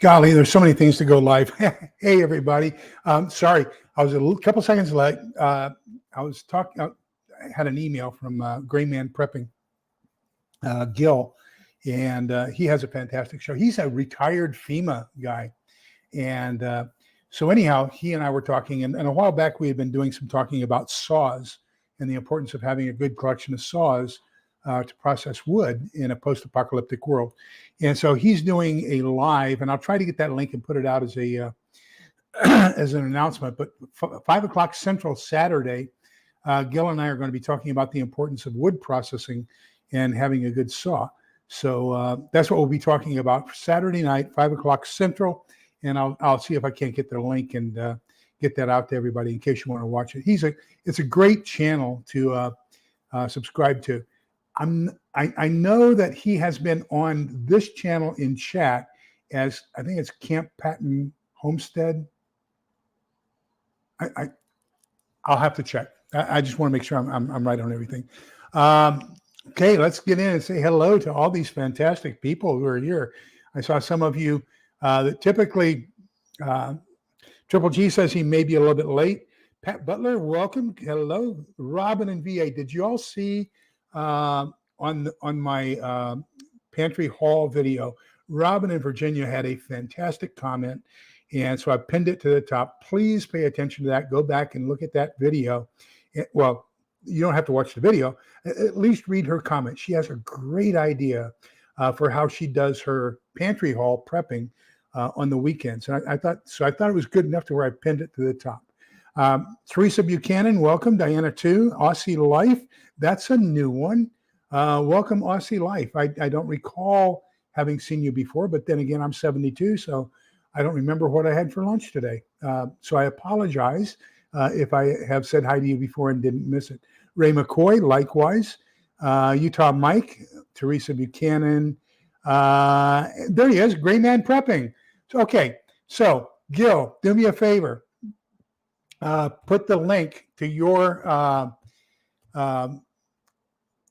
Golly, there's so many things to go live. Hey, everybody. Sorry, I was a couple seconds late. I was talking. I had an email from Gray Man Prepping, Gil, and he has a fantastic show. He's a retired FEMA guy, and so anyhow, he and I were talking, and a while back we had been doing some talking about saws and the importance of having a good collection of saws to process wood in a post-apocalyptic world. And so he's doing a live, and I'll try to get that link and put it out as a as an announcement. But 5 o'clock Central Saturday, Gil and I are going to be talking about the importance of wood processing and having a good saw. So that's what we'll be talking about for Saturday night, 5 o'clock Central. And I'll see if I can't get the link and get that out to everybody in case you want to watch it. It's a great channel to subscribe to. I know that he has been on this channel in chat as I think it's Camp Patton Homestead. I'll have to check. I just want to make sure I'm right on everything. Okay, let's get in and say hello to all these fantastic people who are here. I saw some of you that typically Triple G says he may be a little bit late. Pat Butler, welcome. Hello, Robin and VA. Did you all see on my pantry haul video? Robin in Virginia had a fantastic comment, and so I pinned it to the top. Please pay attention to that. Go back and look at that video. Well, you don't have to watch the video. At least read her comment. She has a great idea for how she does her pantry haul prepping on the weekends. And I thought it was good enough to where I pinned it to the top. Teresa Buchanan, welcome. Diana too. Aussie Life, that's a new one. Welcome, Aussie Life. I don't recall having seen you before, but then again, I'm 72, so I don't remember what I had for lunch today. So I apologize if I have said hi to you before and didn't miss it. Ray McCoy, likewise. Utah Mike, Teresa Buchanan. There he is, Gray Man Prepping. Okay, so Gil, do me a favor. Put the link to your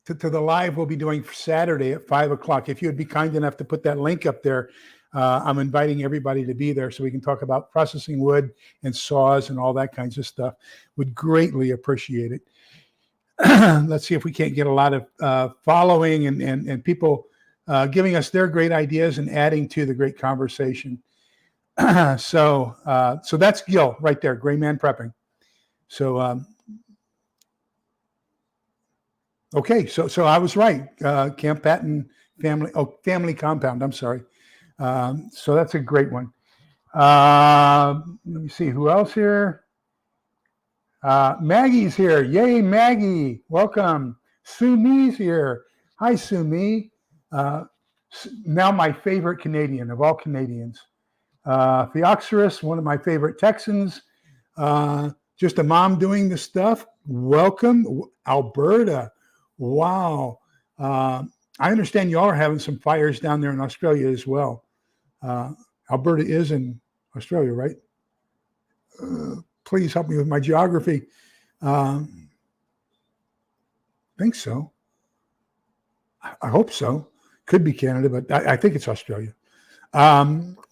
to the live we'll be doing for Saturday at 5 o'clock. If you would be kind enough to put that link up there, I'm inviting everybody to be there so we can talk about processing wood and saws and all that kinds of stuff. Would greatly appreciate it. Let's see if we can't get a lot of following and people giving us their great ideas and adding to the great conversation. So that's Gil right there, Gray Man Prepping. So okay, so I was right. Camp Patton family compound. I'm sorry. So that's a great one. Let me see who else here. Maggie's here. Yay, Maggie. Welcome. Sue Mee's here. Hi, Sue Mee. Now my favorite Canadian of all Canadians. Theoxorus, one of my favorite Texans. Just a mom doing the stuff. Welcome. Alberta. Wow. I understand y'all are having some fires down there in Australia as well. Alberta is in Australia, right? Please help me with my geography. I think so. I hope so. Could be Canada, but I think it's Australia.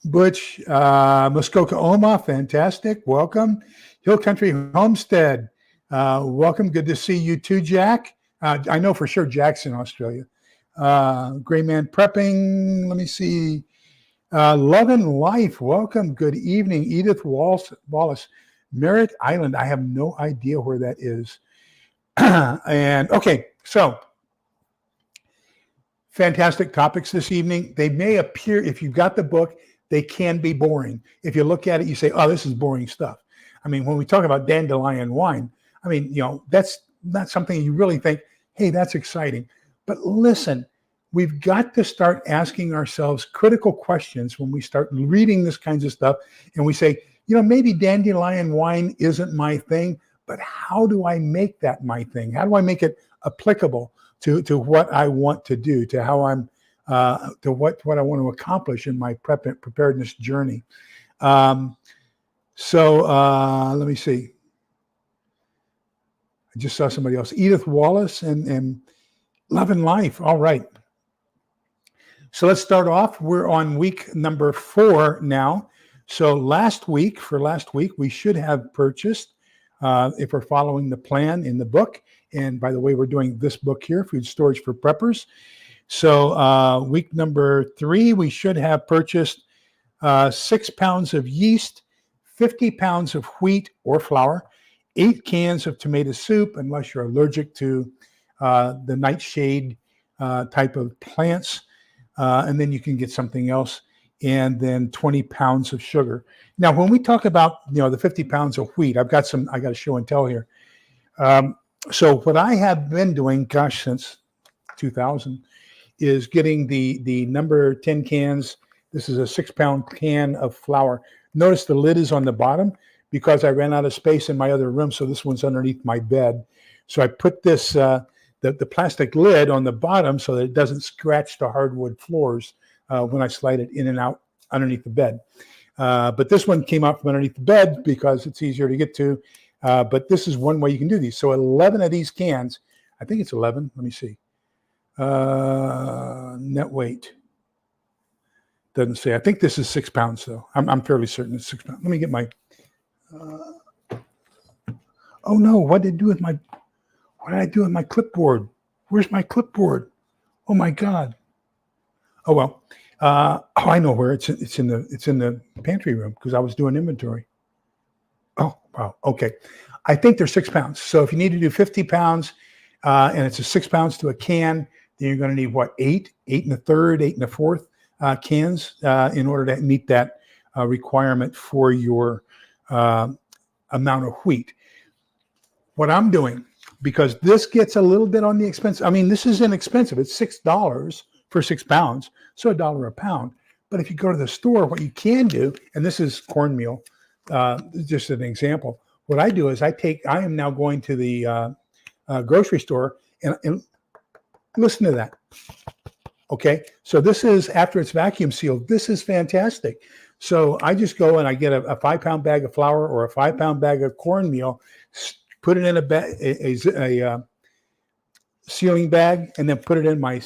Butch, Muskoka, Omaha, fantastic. Welcome. Hill Country Homestead, welcome. Good to see you too, Jack. I know for sure Jack's in Australia. Gray Man Prepping, let me see. Love and Life, welcome. Good evening. Edith Wallace, Merritt Island. I have no idea where that is. And okay, so fantastic topics this evening. They may appear, if you've got the book, they can be boring. If you look at it, you say, oh, this is boring stuff. I mean, when we talk about Dandelion Wine, I mean, that's not something you really think, hey, that's exciting. But listen, we've got to start asking ourselves critical questions when we start reading this kinds of stuff. And we say, maybe Dandelion Wine isn't my thing, but how do I make that my thing? How do I make it applicable to what I want to do, to how I'm, to what I want to accomplish in my preparedness journey? So let me see. I just saw somebody else, Edith Wallace and Love and Life. All right. So let's start off. We're on week number 4 now. So for last week, we should have purchased, if we're following the plan in the book. And by the way, we're doing this book here, Food Storage for Preppers. So week number 3, we should have purchased 6 pounds of yeast, 50 pounds of wheat or flour, 8 cans of tomato soup, unless you're allergic to the nightshade type of plants. And then you can get something else, and then 20 pounds of sugar. Now, when we talk about, the 50 pounds of wheat, I got a show and tell here. So what I have been doing, since 2000, is getting the number 10 cans. This is a 6-pound can of flour. Notice the lid is on the bottom because I ran out of space in my other room, so this one's underneath my bed. So I put this the plastic lid on the bottom so that it doesn't scratch the hardwood floors when I slide it in and out underneath the bed. But this one came out from underneath the bed because it's easier to get to. But this is one way you can do these. So 11 of these cans, I think it's 11. Let me see. Net weight. Doesn't say. I think this is 6 pounds, though. I'm fairly certain it's 6 pounds. Let me get my... oh, no. What did I do with my clipboard? Where's my clipboard? Oh, my God. Oh, well. I know where. It's in the pantry room because I was doing inventory. Oh, wow. Okay. I think they're 6 pounds. So if you need to do 50 pounds and it's a 6 pounds to a can, then you're going to need, 8 1/3, 8 1/4 cans in order to meet that requirement for your amount of wheat. What I'm doing, because this gets a little bit on the expensive. I mean, this is inexpensive. It's $6 for 6 pounds, so $1 a pound. But if you go to the store, what you can do, and this is cornmeal, just an example. What I do is I am now going to the grocery store and listen to that. Okay, so this is after it's vacuum sealed. This is fantastic. So I just go and I get a 5-pound bag of flour or a 5-pound bag of cornmeal, put it in a sealing bag, and then put it in my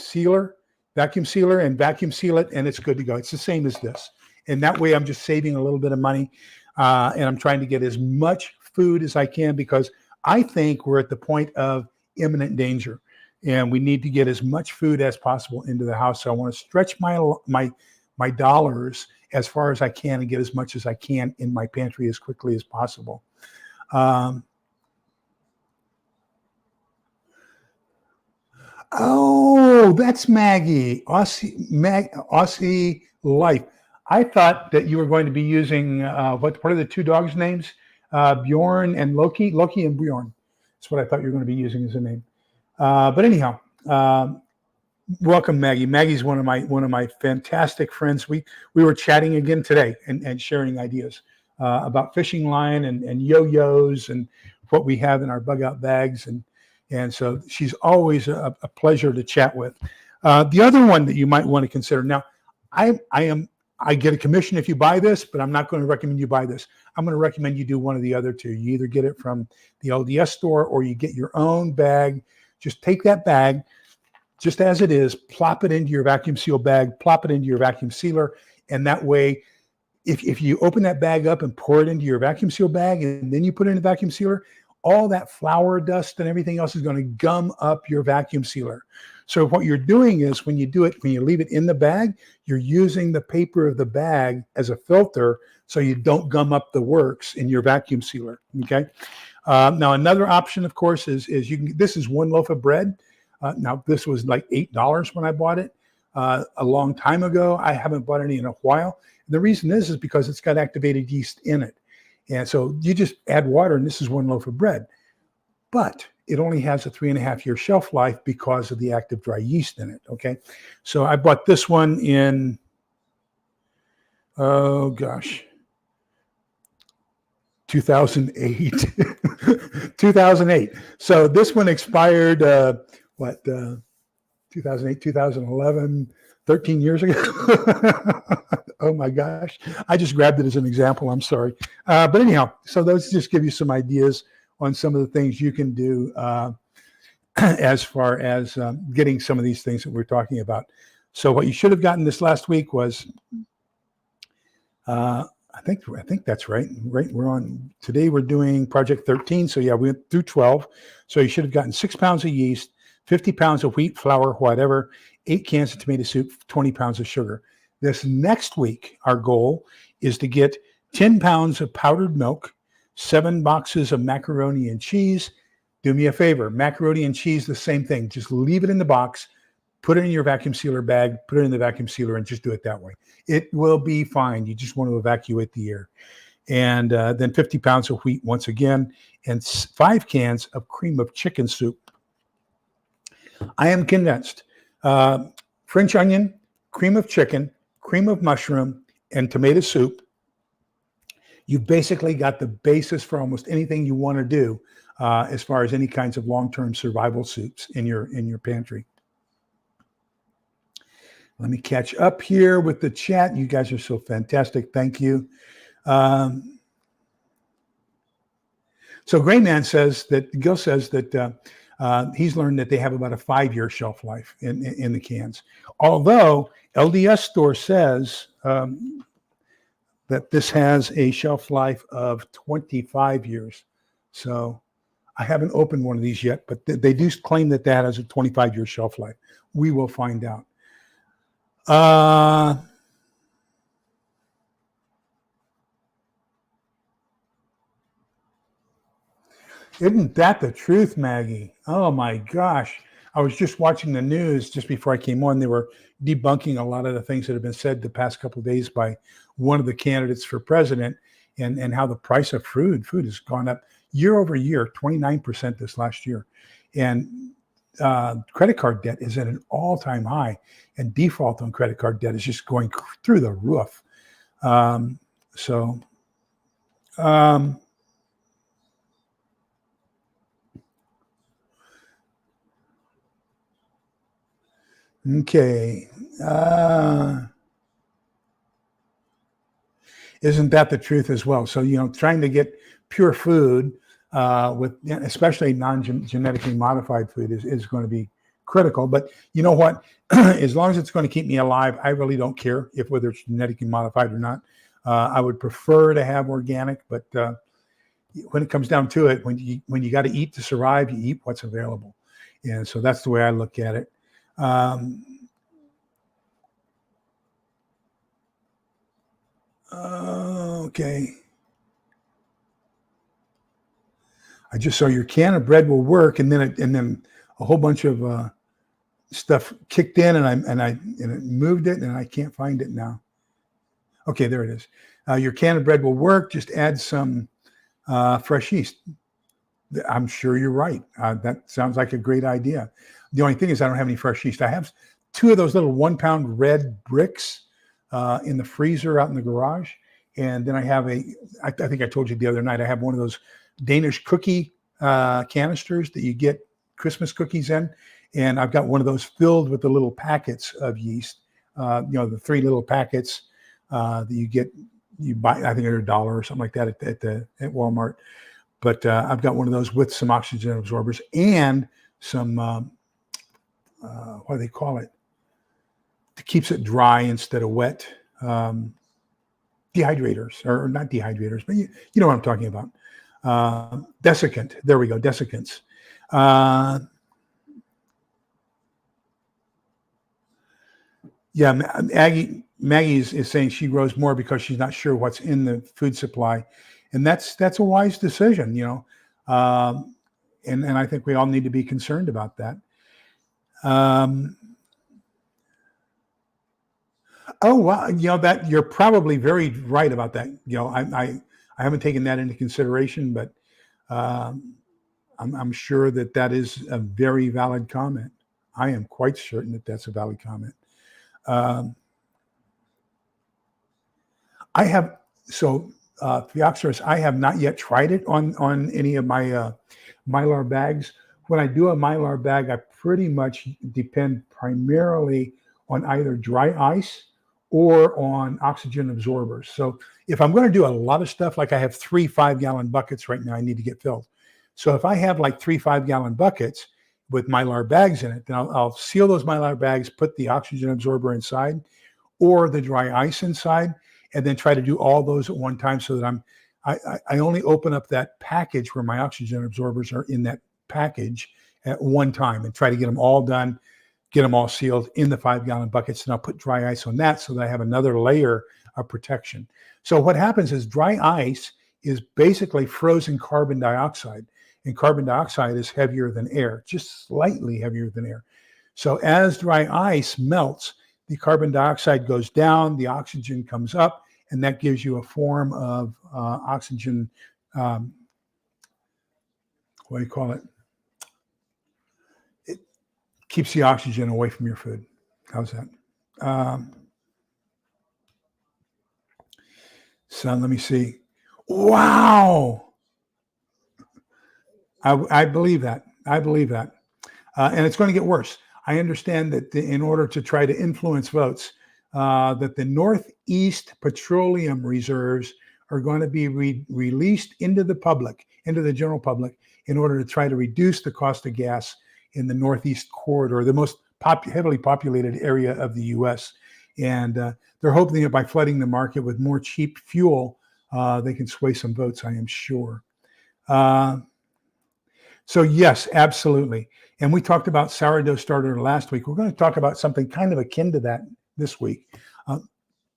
vacuum sealer, and vacuum seal it, and it's good to go. It's the same as this. And that way I'm just saving a little bit of money, and I'm trying to get as much food as I can because I think we're at the point of imminent danger, and we need to get as much food as possible into the house. So I want to stretch my dollars as far as I can and get as much as I can in my pantry as quickly as possible. Oh, that's Maggie, Aussie Life. I thought that you were going to be using, what are the 2 dogs' names? Bjorn and Loki. Loki and Bjorn. That's what I thought you were going to be using as a name. But anyhow, welcome, Maggie. Maggie's one of my fantastic friends. We were chatting again today and sharing ideas about fishing line and yo-yos and what we have in our bug out bags. And so she's always a pleasure to chat with. The other one that you might want to consider. Now, I get a commission if you buy this, but I'm not going to recommend you buy this. I'm going to recommend you do one of the other two. You either get it from the LDS store or you get your own bag. Just take that bag, just as it is, plop it into your vacuum seal bag, plop it into your vacuum sealer. And that way, if you open that bag up and pour it into your vacuum seal bag and then you put it in the vacuum sealer, all that flour dust and everything else is going to gum up your vacuum sealer. So what you're doing is when you leave it in the bag, you're using the paper of the bag as a filter so you don't gum up the works in your vacuum sealer. Okay. Now another option, of course, is this is 1 loaf of bread. Now this was like $8 when I bought it a long time ago. I haven't bought any in a while. And the reason is because it's got activated yeast in it. And so you just add water and this is 1 loaf of bread, but it only has a 3.5-year shelf life because of the active dry yeast in it. Okay. So I bought this one in, 2008, 2008. So this one expired, 2008, 2011, 13 years ago. Oh my gosh. I just grabbed it as an example. I'm sorry. But anyhow, so those just give you some ideas on some of the things you can do as far as getting some of these things that we're talking about. So what you should have gotten this last week was, I think that's right. Right, we're on today. We're doing project 13. So yeah, we went through 12. So you should have gotten 6 pounds of yeast, 50 pounds of wheat flour, whatever, 8 cans of tomato soup, 20 pounds of sugar. This next week, our goal is to get 10 pounds of powdered milk, 7 boxes of macaroni and cheese. Do me a favor, macaroni and cheese, the same thing. Just leave it in the box. Put it in your vacuum sealer bag, put it in the vacuum sealer, and just do it that way. It will be fine. You just want to evacuate the air. And then 50 pounds of wheat once again, and 5 cans of cream of chicken soup. I am convinced. French onion, cream of chicken, cream of mushroom, and tomato soup. You've basically got the basis for almost anything you want to do as far as any kinds of long-term survival soups in your pantry. Let me catch up here with the chat. You guys are so fantastic. Thank you. So Grayman says that, Gil says that he's learned that they have about a 5-year shelf life in the cans. Although LDS store says that this has a shelf life of 25 years. So I haven't opened one of these yet, but they do claim that has a 25-year shelf life. We will find out. Isn't that the truth, Maggie? Oh my gosh. I was just watching the news just before I came on. They were debunking a lot of the things that have been said the past couple of days by one of the candidates for president, and how the price of food has gone up year over year, 29% this last year. And credit card debt is at an all-time high, and default on credit card debt is just going through the roof. Okay. Isn't that the truth as well? So, trying to get pure food with especially non-genetically modified food is going to be critical. But you know what? As long as it's going to keep me alive, I really don't care whether it's genetically modified or not. I would prefer to have organic, but when it comes down to it, when you got to eat to survive, you eat what's available. And so that's the way I look at it. Okay. I just saw your can of bread will work, and then a whole bunch of stuff kicked in, and it moved it, and I can't find it now. Okay, there it is. Your can of bread will work. Just add some fresh yeast. I'm sure you're right. That sounds like a great idea. The only thing is I don't have any fresh yeast. I have 2 of those little 1-pound red bricks in the freezer out in the garage. And then I have I think I told you the other night, I have one of those Danish cookie canisters that you get Christmas cookies in. And I've got one of those filled with the little packets of yeast, the 3 little packets that you buy, I think they're $1 or something like that at Walmart. But I've got one of those with some oxygen absorbers and some, what do they call it? It keeps it dry instead of wet. Dehydrators, or not dehydrators, but you know what I'm talking about. Desiccant. There we go. Desiccants. Yeah, Maggie is saying she grows more because she's not sure what's in the food supply, and that's a wise decision, and I think we all need to be concerned about that. Oh, well, that you're probably very right about that. I haven't taken that into consideration, but I'm sure that is a very valid comment. I am quite certain that that's a valid comment. I have Theoxorus, I have not yet tried it on any of my Mylar bags. When I do a Mylar bag, I pretty much depend primarily on either dry ice or on oxygen absorbers. So if I'm going to do a lot of stuff, like I have 3 5-gallon buckets right now I need to get filled. So if I have like 3 5-gallon buckets, with Mylar bags in it, then I'll seal those Mylar bags, put the oxygen absorber inside or the dry ice inside, and then try to do all those at one time so that I only open up that package where my oxygen absorbers are in that package at one time and try to get them all done, get them all sealed in the 5-gallon buckets. And I'll put dry ice on that so that I have another layer of protection. So what happens is dry ice is basically frozen carbon dioxide, and carbon dioxide is heavier than air, just slightly heavier than air. So as dry ice melts, the carbon dioxide goes down, the oxygen comes up, and that gives you a form of oxygen, what do you call it? It keeps the oxygen away from your food. How's that? So let me see. Wow. I believe that. I believe that. And it's going to get worse. I understand that in order to try to influence votes, that the Northeast petroleum reserves are going to be released into the public, into the general public, in order to try to reduce the cost of gas in the Northeast corridor, the most heavily populated area of the U.S. And they're hoping that by flooding the market with more cheap fuel, they can sway some votes, I am sure. So yes, absolutely. And we talked about sourdough starter last week. We're going to talk about something kind of akin to that this week.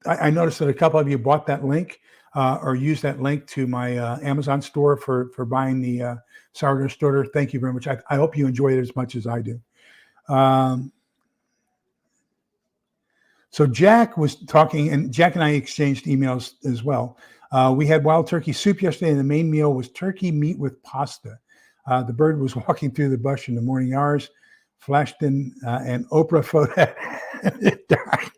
I noticed that a couple of you bought that link or used that link to my Amazon store for buying the sourdough starter. Thank you very much. I hope you enjoy it as much as I do. So Jack was talking, and Jack and I exchanged emails as well. We had wild turkey soup yesterday, and the main meal was turkey meat with pasta. The bird was walking through the bush in the morning hours, flashed in an Oprah photo, and it died.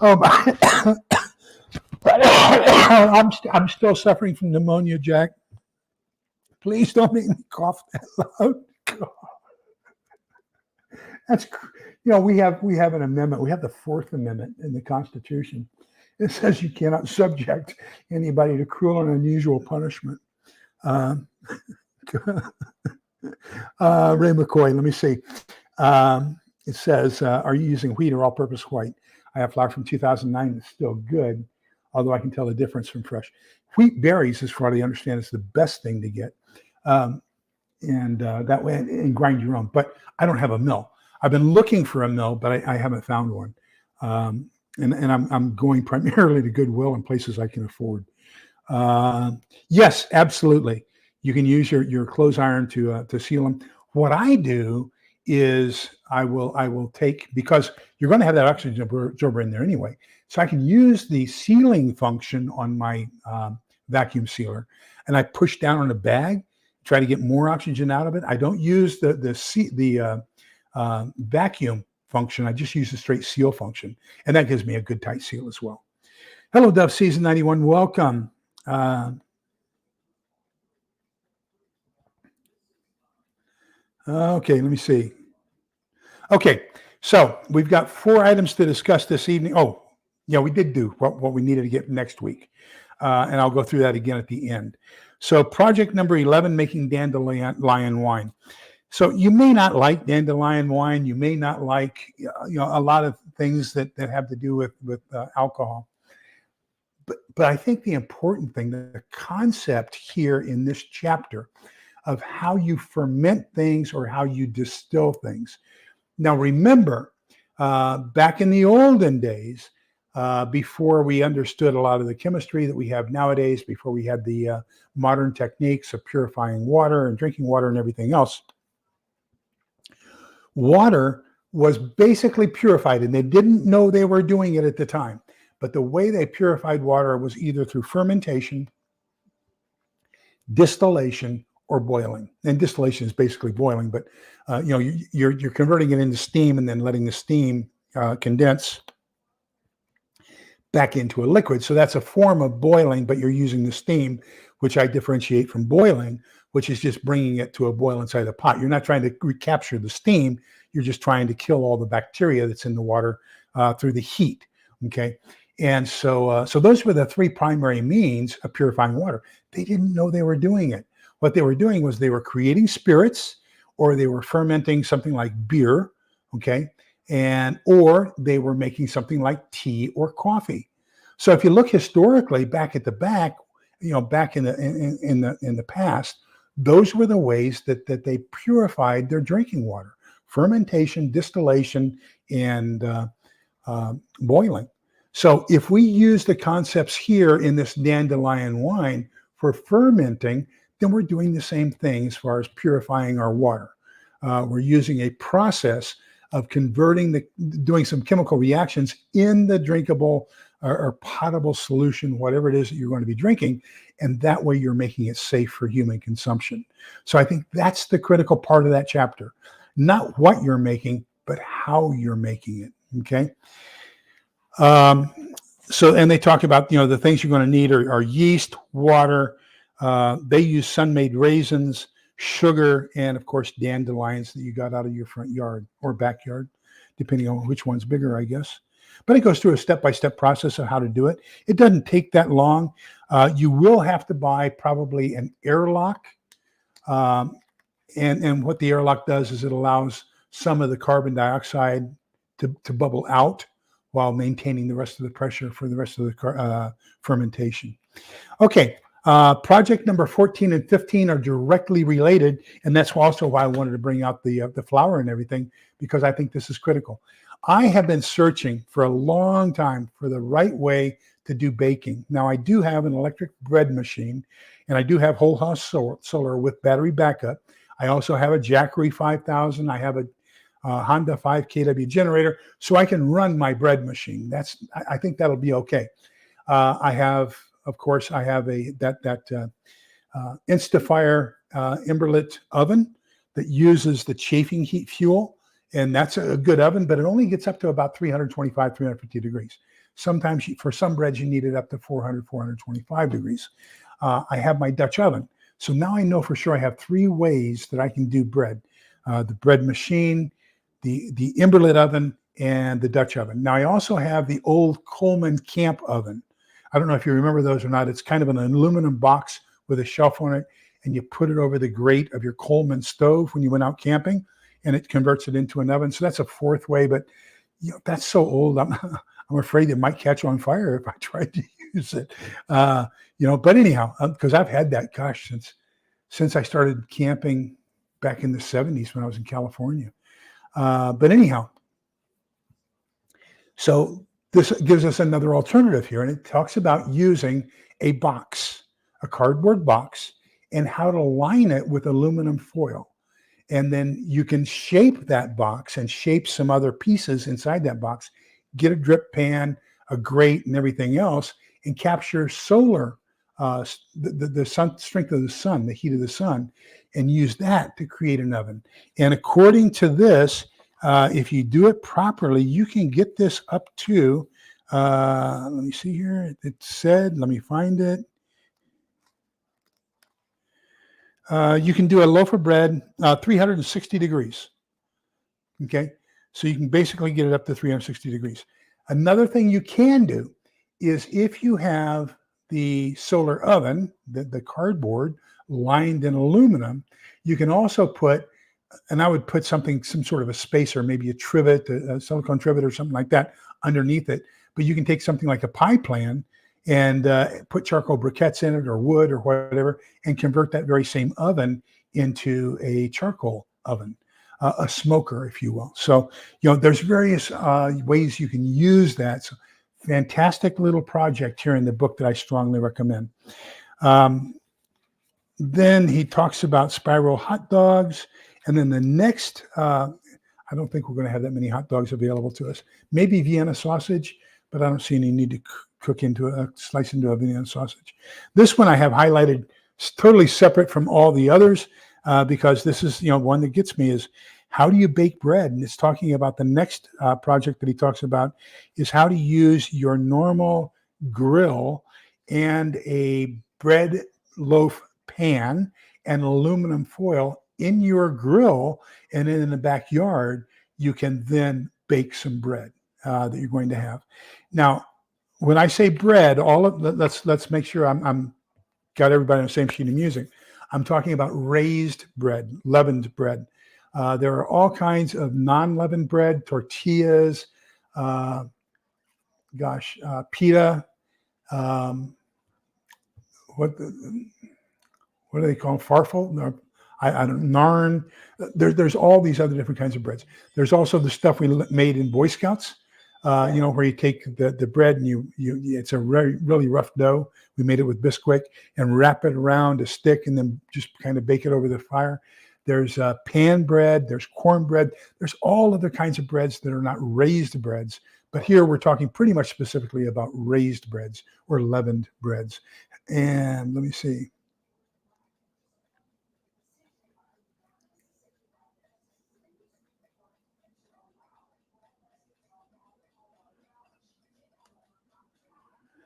Oh my! I'm still suffering from pneumonia, Jack. Please don't make me cough that loud. God. That's, we have an amendment. We have the 4th Amendment in the Constitution. It says you cannot subject anybody to cruel and unusual punishment. Ray McCoy, let me see. It says, are you using wheat or all-purpose white? I have flour from 2009. It's still good, although I can tell the difference from fresh. Wheat berries, as far as I understand, is the best thing to get. And that way, and grind your own. But I don't have a mill. I've been looking for a mill, but I haven't found one. And I'm going primarily to Goodwill and places I can afford. Yes, absolutely. You can use your clothes iron to seal them. What I do is I will take, because you're going to have that oxygen absorber in there anyway, so I can use the sealing function on my vacuum sealer, and I push down on a bag, try to get more oxygen out of it. I don't use the vacuum function. I just use the straight seal function, and that gives me a good tight seal as well. Hello, Dove Season 91. Welcome. Okay, let me see. Okay, so we've got 4 items to discuss this evening. Oh, yeah, we did do what we needed to get next week, and I'll go through that again at the end. So project number 11, making Dandelion Wine. So you may not like Dandelion Wine. You may not like a lot of things that have to do with alcohol. But I think the important thing, the concept here in this chapter of how you ferment things or how you distill things. Now, remember, back in the olden days, before we understood a lot of the chemistry that we have nowadays, before we had the modern techniques of purifying water and drinking water and everything else, water was basically purified, and they didn't know they were doing it at the time. But the way they purified water was either through fermentation, distillation, or boiling. And distillation is basically boiling, but you're converting it into steam and then letting the steam condense back into a liquid. So that's a form of boiling, but you're using the steam, which I differentiate from boiling, which is just bringing it to a boil inside the pot. You're not trying to recapture the steam. You're just trying to kill all the bacteria that's in the water through the heat. Okay. And so those were the 3 primary means of purifying water. They didn't know they were doing it. what they were doing was they were creating spirits, or they were fermenting something like beer, okay, or they were making something like tea or coffee. So if you look historically back at the back, back in the past, those were the ways that they purified their drinking water: fermentation, distillation, and boiling. So if we use the concepts here in this Dandelion wine for fermenting, then we're doing the same thing as far as purifying our water. We're using a process of doing some chemical reactions in the drinkable or potable solution, whatever it is that you're going to be drinking, and that way you're making it safe for human consumption. So I think that's the critical part of that chapter. Not what you're making, but how you're making it, okay? And they talk about, the things you're going to need are yeast, water. They use sun-made raisins, sugar, and of course, dandelions that you got out of your front yard or backyard, depending on which one's bigger, I guess. But it goes through a step-by-step process of how to do it. It doesn't take that long. You will have to buy probably an airlock. And what the airlock does is it allows some of the carbon dioxide to bubble out while maintaining the rest of the pressure for the rest of the fermentation. Okay, project number 14 and 15 are directly related, and that's also why I wanted to bring out the flour and everything, because I think this is critical. I have been searching for a long time for the right way to do baking. Now, I do have an electric bread machine, and I do have whole house solar with battery backup. I also have a Jackery 5000. I have a Honda 5 kW generator, so I can run my bread machine. I think that'll be okay. I have a Instafire Emberlit oven that uses the chafing heat fuel, and that's a good oven, but it only gets up to about 325, 350 degrees. Sometimes for some breads, you need it up to 400, 425 degrees. I have my Dutch oven. So now I know for sure I have 3 ways that I can do bread: the bread machine, the Emberlit oven, and the Dutch oven. Now I also have the old Coleman camp oven. I don't know if you remember those or not. It's kind of an aluminum box with a shelf on it, and you put it over the grate of your Coleman stove when you went out camping, and it converts it into an oven. So that's a 4th way, but that's so old. I'm afraid it might catch on fire if I tried to use it. But anyhow, because I've had that, gosh, since I started camping back in the 70s when I was in California. But anyhow, so this gives us another alternative here, and it talks about using a box, a cardboard box, and how to line it with aluminum foil. And then you can shape that box and shape some other pieces inside that box, get a drip pan, a grate, and everything else, and capture solar, the sun, strength of the sun, the heat of the sun, and use that to create an oven. And according to this, if you do it properly, you can get this up to, let me see here. It said, let me find it. You can do a loaf of bread, 360 degrees. Okay. So you can basically get it up to 360 degrees. Another thing you can do is if you have the solar oven, the cardboard lined in aluminum, you can also put, and I would put some sort of a spacer, maybe a trivet, a silicone trivet or something like that underneath it. But you can take something like a pie plan and put charcoal briquettes in it or wood or whatever, and convert that very same oven into a charcoal oven, a smoker, if you will. So, there's various ways you can use that. So, fantastic little project here in the book that I strongly recommend. Then he talks about spiral hot dogs. And then the next, I don't think we're going to have that many hot dogs available to us. Maybe Vienna sausage, but I don't see any need to slice into a Vienna sausage. This one I have highlighted totally separate from all the others because this is, one that gets me is how do you bake bread? And it's talking about the next project that he talks about is how to use your normal grill and a bread loaf pan and aluminum foil in your grill, and in the backyard, you can then bake some bread that you're going to have. Now, when I say bread, let's make sure I'm got everybody on the same sheet of music. I'm talking about raised bread, leavened bread. There are all kinds of non-leavened bread, tortillas, pita, um, what do they call them? Farfel? No, I don't Narn. There's all these other different kinds of breads. There's also the stuff we made in Boy Scouts, where you take the bread and it's a really rough dough. We made it with Bisquick and wrap it around a stick and then just kind of bake it over the fire. There's pan bread. There's cornbread. There's all other kinds of breads that are not raised breads. But here we're talking pretty much specifically about raised breads or leavened breads. And let me see.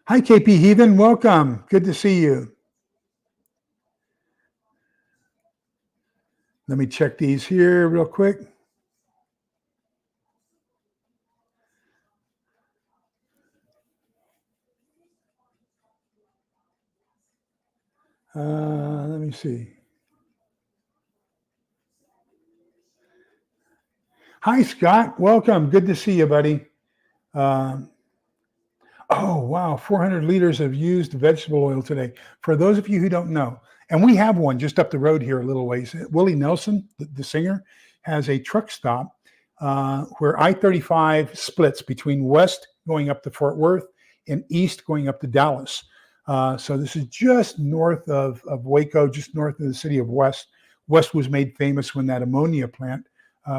Hi, KP Heathen. Welcome. Good to see you. Let me check these here real quick. Let me see. Hi, Scott. Welcome. Good to see you, buddy. Oh, wow. 400 liters of used vegetable oil today. For those of you who don't know, and we have one just up the road here a little ways. Willie Nelson, the singer, has a truck stop where I-35 splits between west going up to Fort Worth and east going up to Dallas. So this is just north of Waco, just north of the city of West. West was made famous when that ammonia plant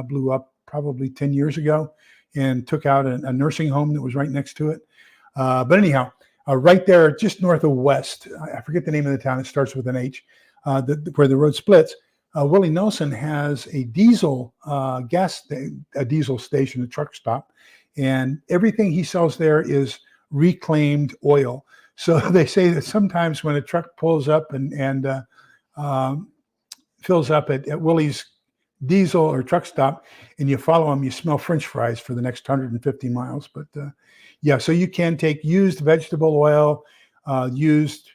blew up probably 10 years ago and took out a nursing home that was right next to it. But anyhow, right there, just north of West, I forget the name of the town. It starts with an H, where the road splits. Willie Nelson has a diesel diesel station, a truck stop, and everything he sells there is reclaimed oil. So they say that sometimes when a truck pulls up and fills up at Willie's diesel or truck stop and you follow him, you smell French fries for the next 150 miles. But yeah, so you can take used vegetable oil, used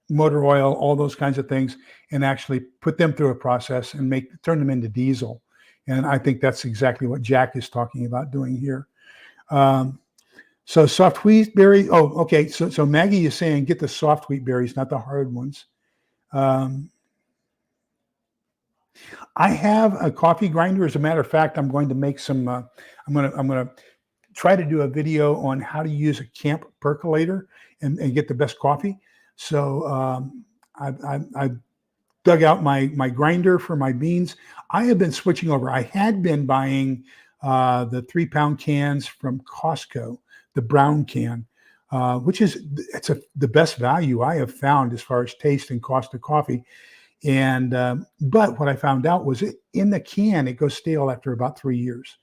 motor oil, all those kinds of things, and actually put them through a process and turn them into diesel. And I think that's exactly what Jack is talking about doing here. So soft wheat berries. Oh, okay. So Maggie is saying get the soft wheat berries, not the hard ones. I have a coffee grinder. As a matter of fact, I'm going to make some. I'm gonna try to do a video on how to use a camp percolator and get the best coffee. So I dug out my grinder for my beans. I have been switching over. I had been buying the 3-pound cans from Costco, the brown can, which is the best value I have found as far as taste and cost of coffee. And but what I found out was in the can, it goes stale after about 3 years.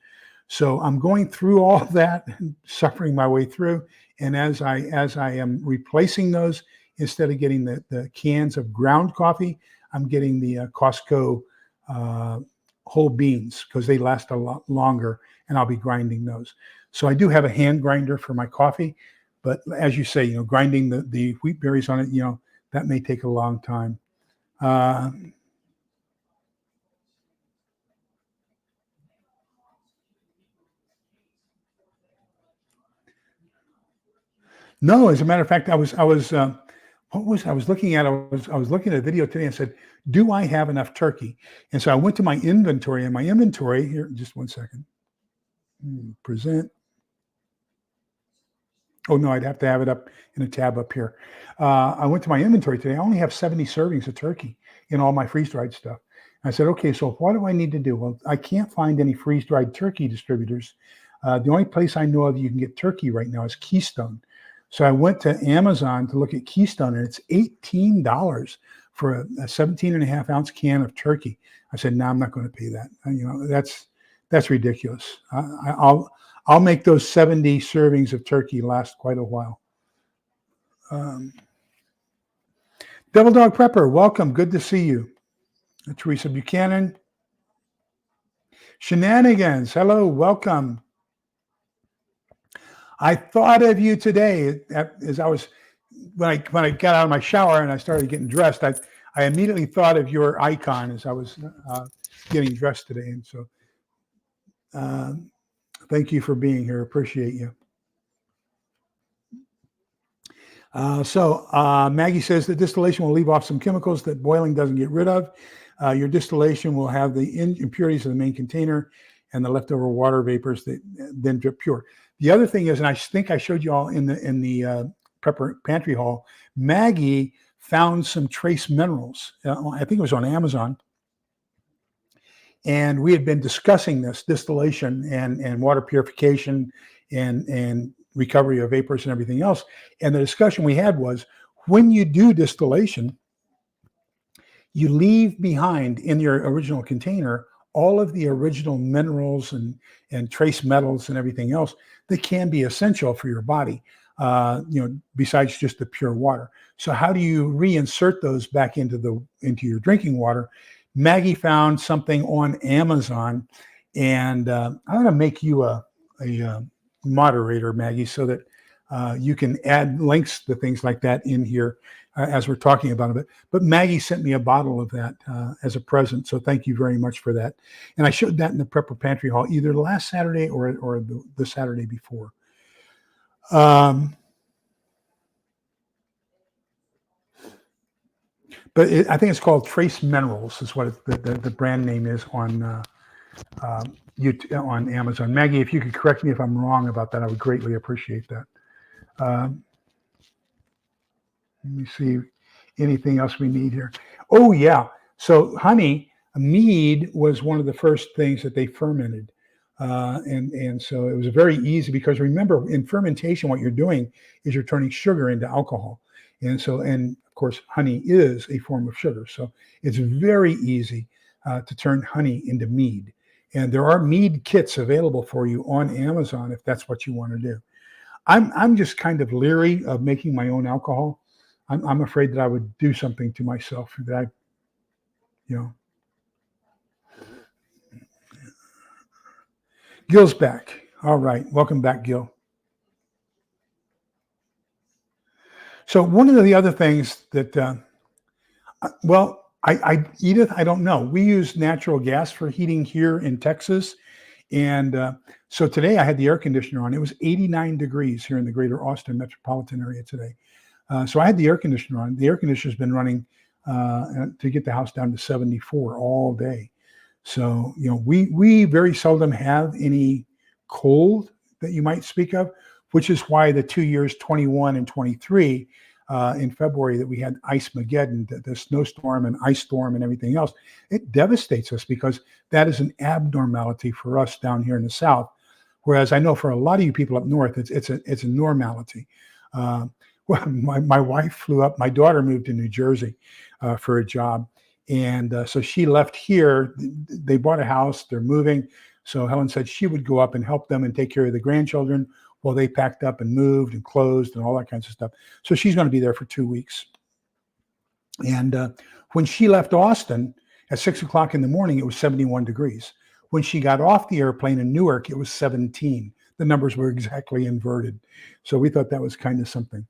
So I'm going through all of that, suffering my way through. And as I am replacing those, instead of getting the cans of ground coffee, I'm getting the Costco whole beans because they last a lot longer, and I'll be grinding those. So I do have a hand grinder for my coffee, but as you say, grinding the wheat berries on it, that may take a long time. No, as a matter of fact, I was looking at? I was looking at a video today and said, do I have enough turkey? And so I went to my inventory, and my inventory here, just one second. Present. Oh no, I'd have to have it up in a tab up here. I went to my inventory today. I only have 70 servings of turkey in all my freeze-dried stuff. I said, okay, so what do I need to do? Well, I can't find any freeze-dried turkey distributors. The only place I know of you can get turkey right now is Keystone. So I went to Amazon to look at Keystone, and it's $18 for a 17 and a half ounce can of turkey. I said, no, I'm not going to pay that. That's ridiculous. I'll make those 70 servings of turkey last quite a while. Devil Dog Prepper, welcome. Good to see you. Teresa Buchanan. Shenanigans, hello, welcome. I thought of you today as I was when I got out of my shower and I started getting dressed. I immediately thought of your icon as I was getting dressed today. And so thank you for being here. Appreciate you. Maggie says that distillation will leave off some chemicals that boiling doesn't get rid of. Your distillation will have the impurities of the main container and the leftover water vapors that then drip pure. The other thing is, and I think I showed you all in the prepper pantry haul, Maggie found some trace minerals. I think it was on Amazon. And we had been discussing this distillation and water purification and recovery of vapors and everything else. And the discussion we had was, when you do distillation, you leave behind in your original container all of the original minerals and trace metals and everything else that can be essential for your body, besides just the pure water. So how do you reinsert those back into your drinking water? Maggie found something on Amazon, and I'm going to make you a moderator, Maggie, so that you can add links to things like that in here as we're talking about it. But Maggie sent me a bottle of that as a present, so thank you very much for that. And I showed that in the Prepper Pantry Hall either last Saturday or the Saturday before. But I think it's called Trace Minerals is what the brand name is on Amazon. Maggie, if you could correct me if I'm wrong about that, I would greatly appreciate that. Let me see, anything else we need here? Oh yeah, so honey, mead was one of the first things that they fermented. And so it was very easy, because remember, in fermentation, what you're doing is you're turning sugar into alcohol. And of course, honey is a form of sugar. So it's very easy to turn honey into mead. And there are mead kits available for you on Amazon if that's what you want to do. I'm just kind of leery of making my own alcohol. I'm afraid that I would do something to myself that Gil's back. All right. Welcome back, Gil. So one of the other things that, Edith, I don't know. We use natural gas for heating here in Texas. And so today I had the air conditioner on. It was 89 degrees here in the greater Austin metropolitan area today. So I had the air conditioner on. The air conditioner's been running to get the house down to 74 all day. So, we very seldom have any cold that you might speak of, which is why the 2 years, 21 and 23, in February, that we had Ice-Mageddon, the snowstorm and ice storm and everything else, it devastates us, because that is an abnormality for us down here in the South. Whereas I know for a lot of you people up north, it's a normality. Well, my wife flew up. My daughter moved to New Jersey for a job. And so she left here. They bought a house. They're moving. So Helen said she would go up and help them and take care of the grandchildren while they packed up and moved and closed and all that kinds of stuff. So she's going to be there for 2 weeks. And when she left Austin at 6 o'clock in the morning, it was 71 degrees. When she got off the airplane in Newark, it was 17. The numbers were exactly inverted. So we thought that was kind of something.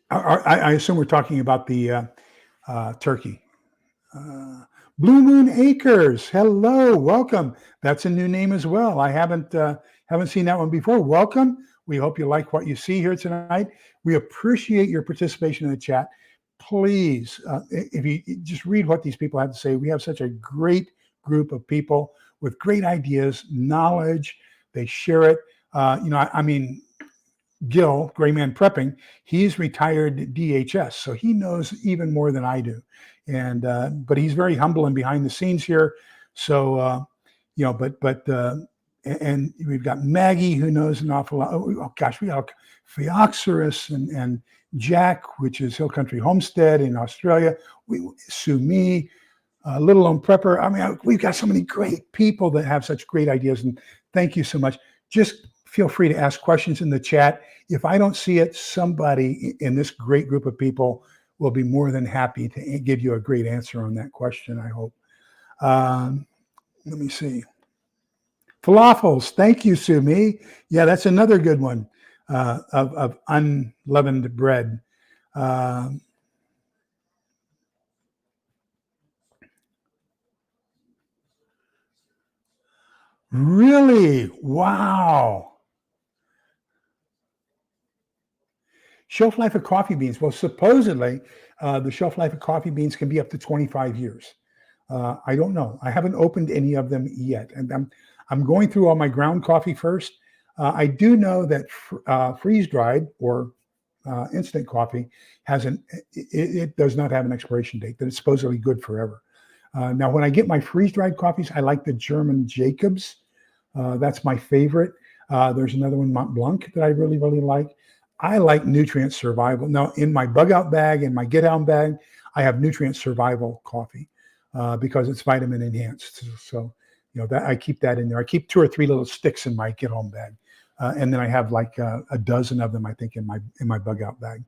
I assume we're talking about the turkey. Blue Moon Acres. Hello, welcome. That's a new name as well. I haven't seen that one before. Welcome. We hope you like what you see here tonight. We appreciate your participation in the chat. Please, if you just read what these people have to say, we have such a great group of people with great ideas, knowledge. They share it. I mean, Gil, Gray Man Prepping, he's retired DHS, so he knows even more than I do. And but he's very humble and behind the scenes here. So and we've got Maggie, who knows an awful lot. Oh gosh, we got Phioxerus and Jack, which is Hill Country Homestead in Australia. Sue Me, Little Lone Prepper. I mean, we've got so many great people that have such great ideas. And thank you so much. Just feel free to ask questions in the chat. If I don't see it, somebody in this great group of people will be more than happy to give you a great answer on that question, I hope. Let me see. Falafels. Thank you, Sue Me. Yeah, that's another good one. of unleavened bread. Really? Wow. Shelf life of coffee beans. Well, supposedly, the shelf life of coffee beans can be up to 25 years. I don't know. I haven't opened any of them yet, and I'm going through all my ground coffee first. I do know that freeze dried or instant coffee it does not have an expiration date. That it's supposedly good forever. Now, when I get my freeze dried coffees, I like the German Jacobs. That's my favorite. There's another one, Mont Blanc, that I really, really like. I like Nutrient Survival. Now, in my bug out bag and my get out bag, I have Nutrient Survival coffee because it's vitamin enhanced. So, that I keep that in there. I keep 2 or 3 little sticks in my get home bag, and then I have like a dozen of them, I think, in my bug out bag.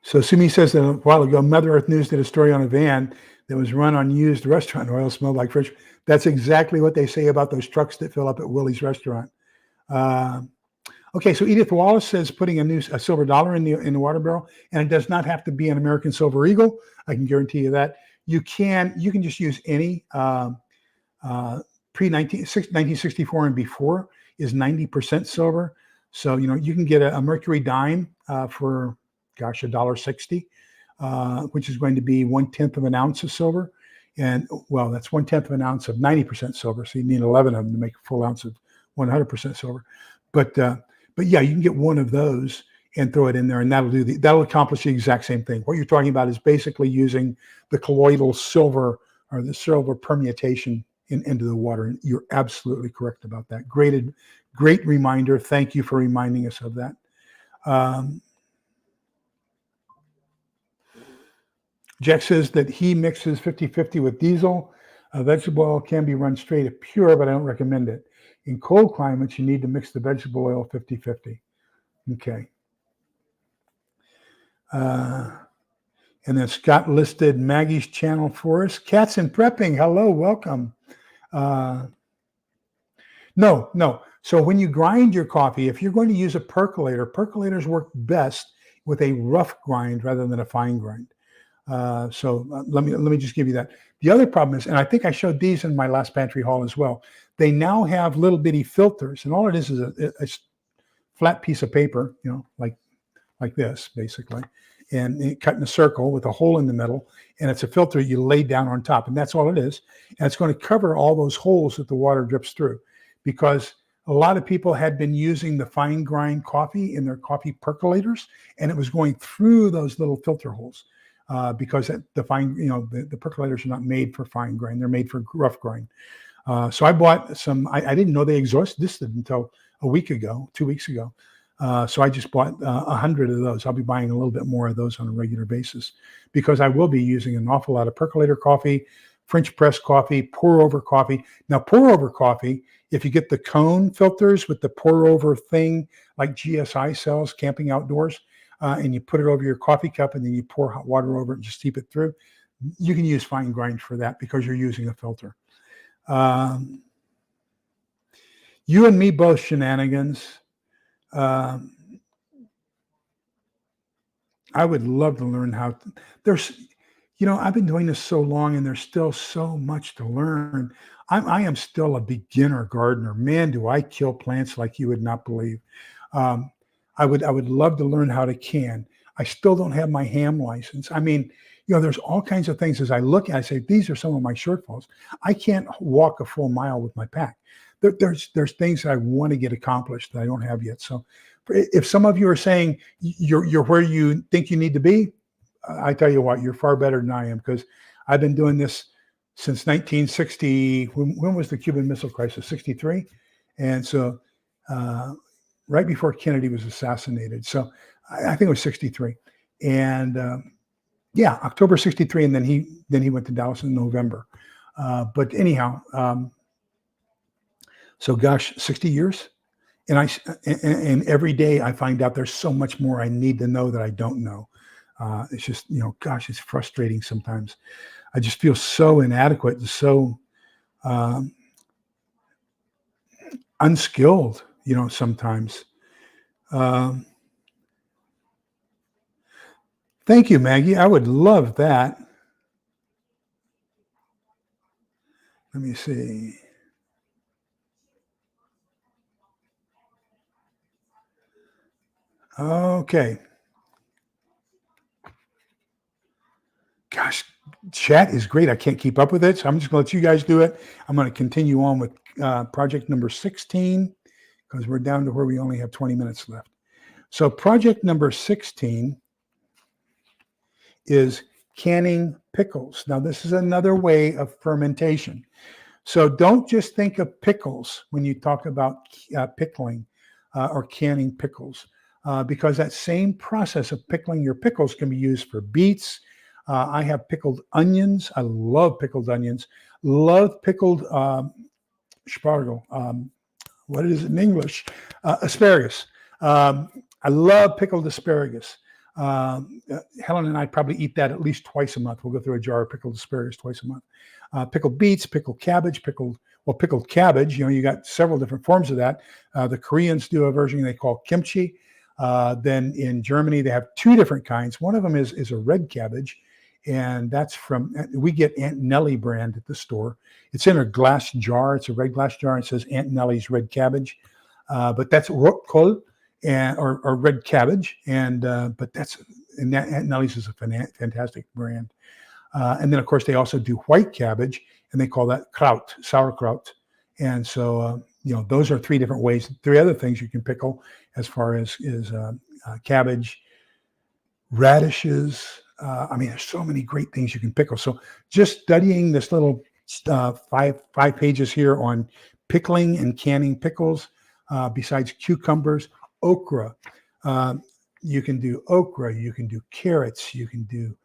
So Sumi says that a while ago, Mother Earth News did a story on a van that was run on used restaurant oil, smelled like fresh. That's exactly what they say about those trucks that fill up at Willie's restaurant. Okay, so Edith Wallace says putting a silver dollar in the water barrel, and it does not have to be an American Silver Eagle. I can guarantee you that. You can just use any pre-1964 and before is 90% silver. So you can get a mercury dime for $1.60, which is going to be 1/10 of an ounce of silver. And well, that's 1/10 of an ounce of 90% silver. So you need 11 of them to make a full ounce of 100% silver. But yeah, you can get one of those and throw it in there, and that'll accomplish the exact same thing. What you're talking about is basically using the colloidal silver or the silver permutation into the water. And you're absolutely correct about that. Great reminder. Thank you for reminding us of that. Jack says that he mixes 50-50 with diesel. Vegetable oil can be run straight at pure, but I don't recommend it. In cold climates, you need to mix the vegetable oil 50-50. Okay. And then Scott listed Maggie's channel for us. Cats and Prepping. Hello, welcome. No. So when you grind your coffee, if you're going to use a percolator, percolators work best with a rough grind rather than a fine grind. So let me just give you that. The other problem is, and I think I showed these in my last pantry haul as well, they now have little bitty filters, and all it is a flat piece of paper, like this basically, and it cut in a circle with a hole in the middle, and it's a filter you lay down on top, and that's all it is. And it's going to cover all those holes that the water drips through, because a lot of people had been using the fine grind coffee in their coffee percolators, and it was going through those little filter holes. Because the percolators are not made for fine grind; they're made for rough grind. So I bought some. I didn't know they existed until 2 weeks ago. So I just bought 100 of those. I'll be buying a little bit more of those on a regular basis because I will be using an awful lot of percolator coffee, French press coffee, pour over coffee. Now, pour over coffee, if you get the cone filters with the pour over thing like GSI sells, Camping Outdoors, and you put it over your coffee cup and then you pour hot water over it and just steep it through, you can use fine grind for that because you're using a filter. You and me both, Shenanigans. I would love to learn how I've been doing this so long and there's still so much to learn. I am still a beginner gardener. Man, do I kill plants like you would not believe. I would love to learn how to can. I still don't have my ham license. I mean, there's all kinds of things as I look at, I say, these are some of my shortfalls. I can't walk a full mile with my pack. There's things that I want to get accomplished that I don't have yet. So if some of you are saying you're where you think you need to be, I tell you what, you're far better than I am, because I've been doing this since 1960. When was the Cuban Missile Crisis? 63. And so right before Kennedy was assassinated. So I think it was 63. And October 63. And then he went to Dallas in November. But anyhow, so gosh, 60 years. And every day I find out there's so much more I need to know that I don't know. It's just, gosh, it's frustrating sometimes. I just feel so inadequate and so unskilled, sometimes. Thank you, Maggie. I would love that. Let me see. Okay. Gosh, chat is great. I can't keep up with it, so I'm just going to let you guys do it. I'm going to continue on with project number 16 because we're down to where we only have 20 minutes left. So project number 16 is canning pickles. Now, this is another way of fermentation. So don't just think of pickles when you talk about pickling or canning pickles, because that same process of pickling your pickles can be used for beets. I have pickled onions. I love pickled onions. Love pickled spargel. What is it in English? Asparagus. I love pickled asparagus. Helen and I probably eat that at least twice a month. We'll go through a jar of pickled asparagus twice a month. Pickled beets, pickled cabbage, pickled cabbage. You got several different forms of that. The Koreans do a version they call kimchi. Then in Germany, they have two different kinds. One of them is a red cabbage, and we get Aunt Nellie brand at the store. It's in a glass jar. It's a red glass jar. It says Aunt Nellie's red cabbage, but that's rotkohl or red cabbage, and Aunt Nellie's is a fantastic brand. And then of course they also do white cabbage, and they call that kraut, sauerkraut. And so those are three different ways. Three other things you can pickle as far as cabbage, radishes. There's so many great things you can pickle. So just studying this little five pages here on pickling and canning pickles, besides cucumbers, okra. You can do okra. You can do carrots. You can do.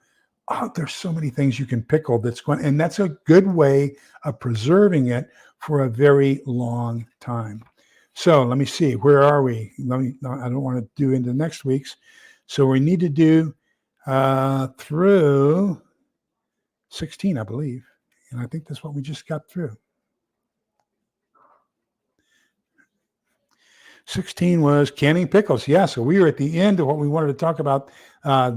There's so many things you can pickle and that's a good way of preserving it for a very long time. So let me see, where are we? I don't want to do into next week's. So we need to do through 16, I believe. And I think that's what we just got through. 16 was canning pickles. Yeah, so we are at the end of what we wanted to talk about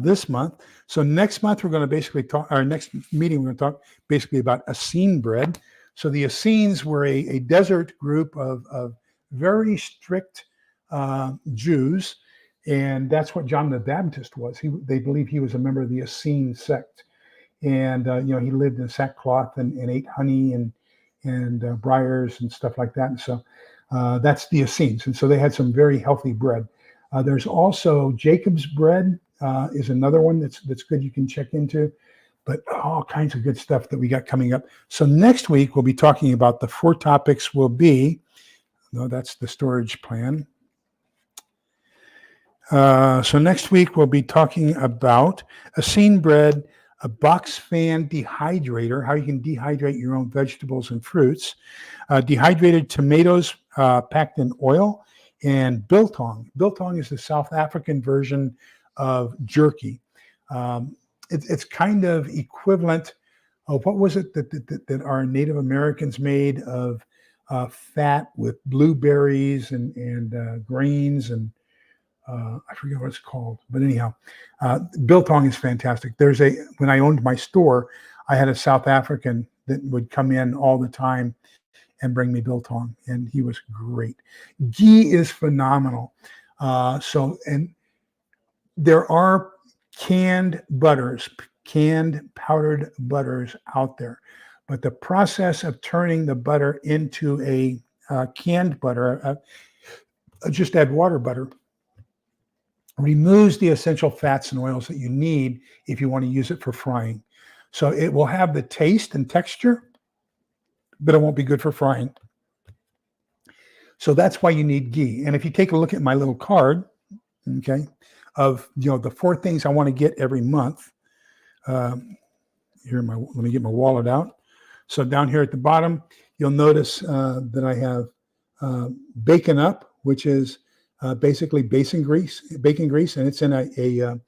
this month. So next month, we're going to basically talk, our next meeting, we're going to talk basically about Essene bread. So the Essenes were a desert group of very strict Jews, and that's what John the Baptist was. They believe he was a member of the Essene sect. And, he lived in sackcloth and ate honey and briars and stuff like that. And so that's the Essenes. And so they had some very healthy bread. There's also Jacob's bread is another one that's good you can check into, but all kinds of good stuff that we got coming up. So next week, we'll be talking about the 4 topics will be, that's the storage plan. So next week, we'll be talking about Essene bread, a box fan dehydrator, how you can dehydrate your own vegetables and fruits, dehydrated tomatoes packed in oil, and biltong. Biltong is the South African version of jerky. It's kind of equivalent of what was it that our Native Americans made of fat with blueberries and grains and I forget what it's called, but anyhow, biltong is fantastic. When I owned my store, I had a South African that would come in all the time and bring me biltong, and he was great. Ghee is phenomenal. And there are canned powdered butters out there, but the process of turning the butter into a canned butter, just add water butter, removes the essential fats and oils that you need if you want to use it for frying. So it will have the taste and texture, but it won't be good for frying. So that's why you need ghee. And if you take a look at my little card, okay, of the 4 things I want to get every month. Let me get my wallet out. So down here at the bottom, you'll notice that I have Bacon Up, which is basically bacon grease, and it's in a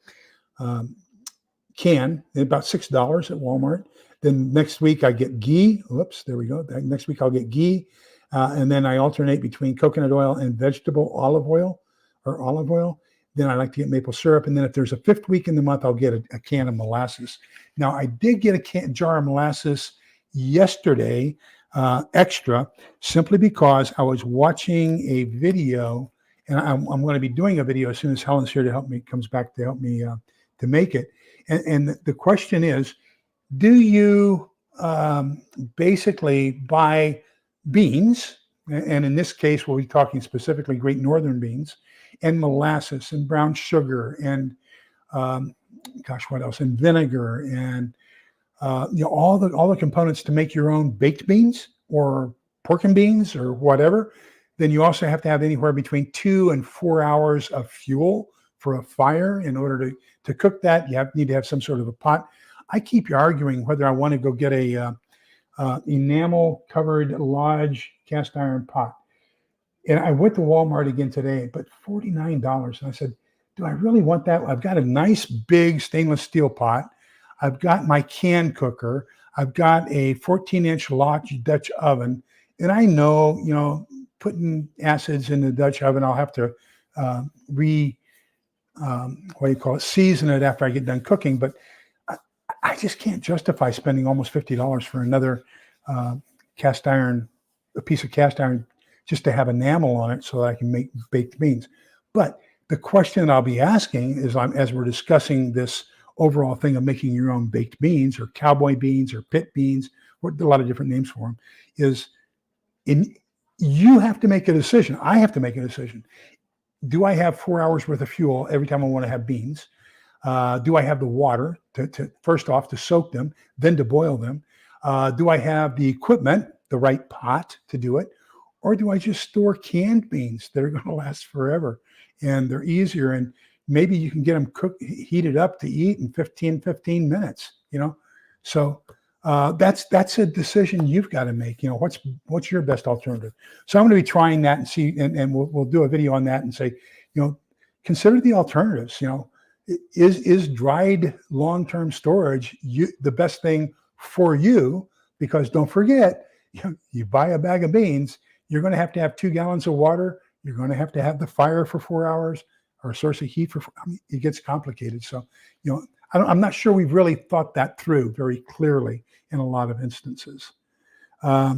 can, about $6 at Walmart. Then next week I get ghee. Whoops, there we go. Next week I'll get ghee. And then I alternate between coconut oil and vegetable olive oil or olive oil. Then I like to get maple syrup. And then if there's a 5th week in the month, I'll get a can of molasses. Now, I did get a jar of molasses yesterday, extra, simply because I was watching a video, and I'm going to be doing a video as soon as Helen's here to help me, comes back to help me to make it. And the question is, do you basically buy beans, and in this case, we'll be talking specifically Great Northern beans, and molasses and brown sugar and what else? And vinegar and all the components to make your own baked beans or pork and beans or whatever. Then you also have to have anywhere between 2 and 4 hours of fuel for a fire in order to cook that. You need to have some sort of a pot. I keep arguing whether I want to go get a enamel covered Lodge cast iron pot. And I went to Walmart again today, but $49. And I said, do I really want that? I've got a nice big stainless steel pot. I've got my can cooker. I've got a 14-inch Lodge Dutch oven. And I know, putting acids in the Dutch oven, I'll have to season it after I get done cooking. But I just can't justify spending almost $50 for another cast iron, a piece of cast iron, just to have enamel on it so that I can make baked beans. But the question I'll be asking is, as we're discussing this overall thing of making your own baked beans or cowboy beans or pit beans, a lot of different names for them, you have to make a decision. I have to make a decision. Do I have 4 hours worth of fuel every time I want to have beans? Do I have the water to first off to soak them, then to boil them? Do I have the equipment, the right pot to do it? Or do I just store canned beans that are going to last forever and they're easier, and maybe you can get them heated up to eat in 15 minutes, So that's a decision you've got to make. What's your best alternative? So I'm going to be trying that and see, and we'll do a video on that and say, consider the alternatives. Is dried long-term storage the best thing for you? Because don't forget, you buy a bag of beans, you're going to have 2 gallons of water. You're going to have the fire for 4 hours or a source of heat it gets complicated. So, I'm not sure we've really thought that through very clearly in a lot of instances. Let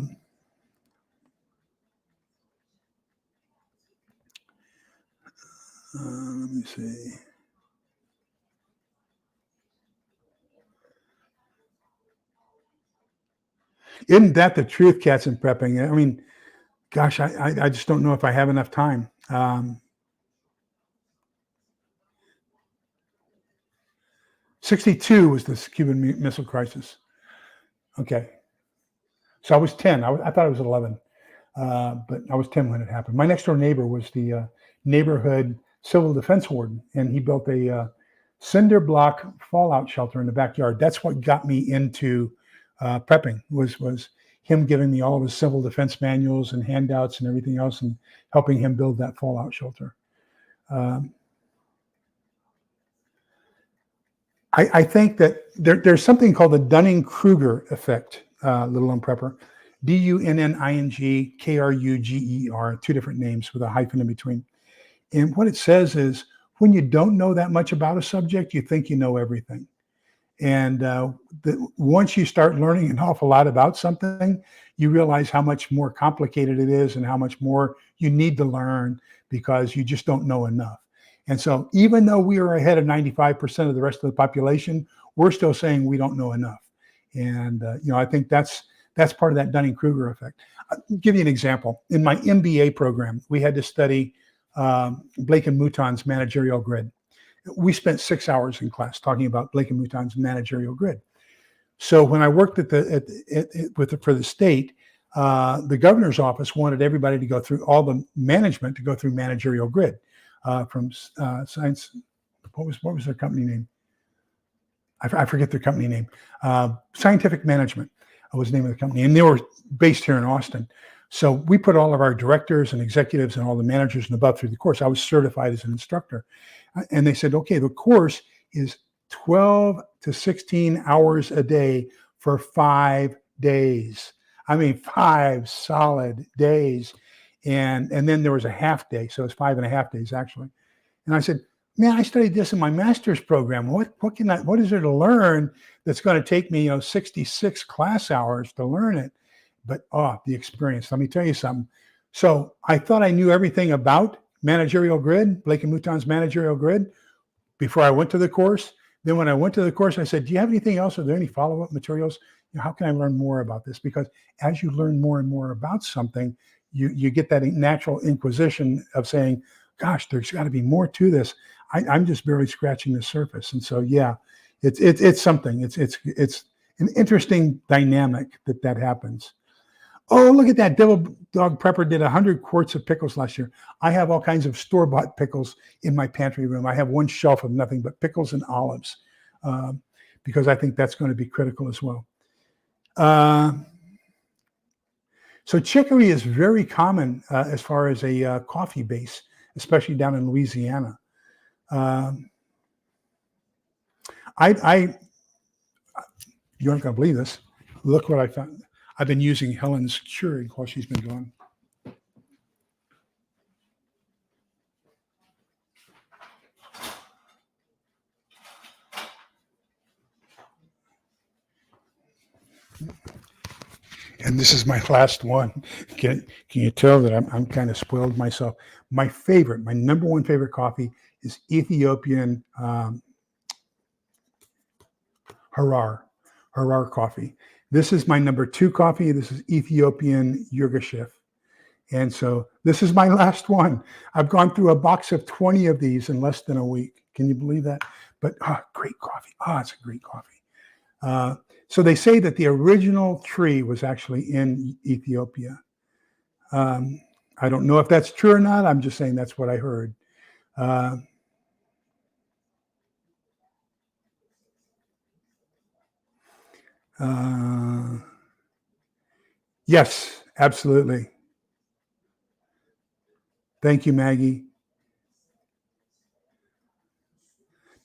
me see. Isn't that the truth, cats and prepping? I mean, gosh, I just don't know if I have enough time. 62 was the Cuban Missile Crisis. Okay. So I was 10. I thought I was 11, but I was 10 when it happened. My next door neighbor was the neighborhood civil defense warden, and he built a cinder block fallout shelter in the backyard. That's what got me into prepping, was him giving me all of his civil defense manuals and handouts and everything else, and helping him build that fallout shelter. I think that there's something called the Dunning-Kruger effect, little on prepper. Dunning-Kruger, 2 different names with a hyphen in between. And what it says is, when you don't know that much about a subject, you think you know everything. And once you start learning an awful lot about something, you realize how much more complicated it is and how much more you need to learn because you just don't know enough. And so even though we are ahead of 95% of the rest of the population, we're still saying we don't know enough. And, I think that's part of that Dunning-Kruger effect. I'll give you an example. In my MBA program, we had to study Blake and Mouton's managerial grid. We spent 6 hours in class talking about Blake and Mouton's managerial grid. So when I worked for the state, the governor's office wanted everybody to go through, all the management to go through managerial grid from science. What was their company name? I forget their company name. Scientific Management was the name of the company, and they were based here in Austin. So we put all of our directors and executives and all the managers and above through the course. I was certified as an instructor. And they said, okay, the course is 12 to 16 hours a day for 5 days. I mean, 5 solid days. And then there was a half day. So it's 5.5 days actually. And I said, man, I studied this in my master's program. What is there to learn that's going to take me, 66 class hours to learn it? But the experience, let me tell you something. So I thought I knew everything about managerial grid, Blake and Mouton's managerial grid, before I went to the course. Then when I went to the course, I said, do you have anything else? Are there any follow-up materials? How can I learn more about this? Because as you learn more and more about something, you get that natural inquisition of saying, gosh, there's got to be more to this. I'm just barely scratching the surface. And so, yeah, it's something. It's an interesting dynamic that happens. Oh, look at that. Devil Dog Prepper did 100 quarts of pickles last year. I have all kinds of store-bought pickles in my pantry room. I have one shelf of nothing but pickles and olives because I think that's going to be critical as well. So chicory is very common as far as a coffee base, especially down in Louisiana. You aren't going to believe this. Look what I found. I've been using Helen's Keurig while she's been gone. And this is my last one. Can you tell that I'm kind of spoiled myself? My number one favorite coffee is Ethiopian Harar coffee. This is my number 2 coffee. This is Ethiopian Yirgacheffe. And so this is my last one. I've gone through a box of 20 of these in less than a week. Can you believe that? But great coffee. It's a great coffee. So they say that the original tree was actually in Ethiopia. I don't know if that's true or not. I'm just saying that's what I heard. Yes, absolutely. Thank you, Maggie.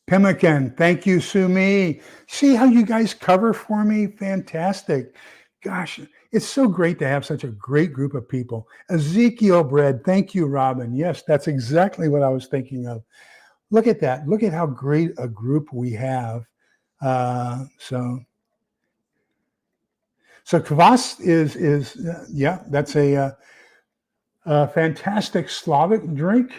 Pemmican, thank you, Sumi. See how you guys cover for me? Fantastic. Gosh, it's so great to have such a great group of people. Ezekiel bread, thank you, Robin. Yes, that's exactly what I was thinking of. Look at that. Look at how great a group we have. So kvass is that's a fantastic Slavic drink.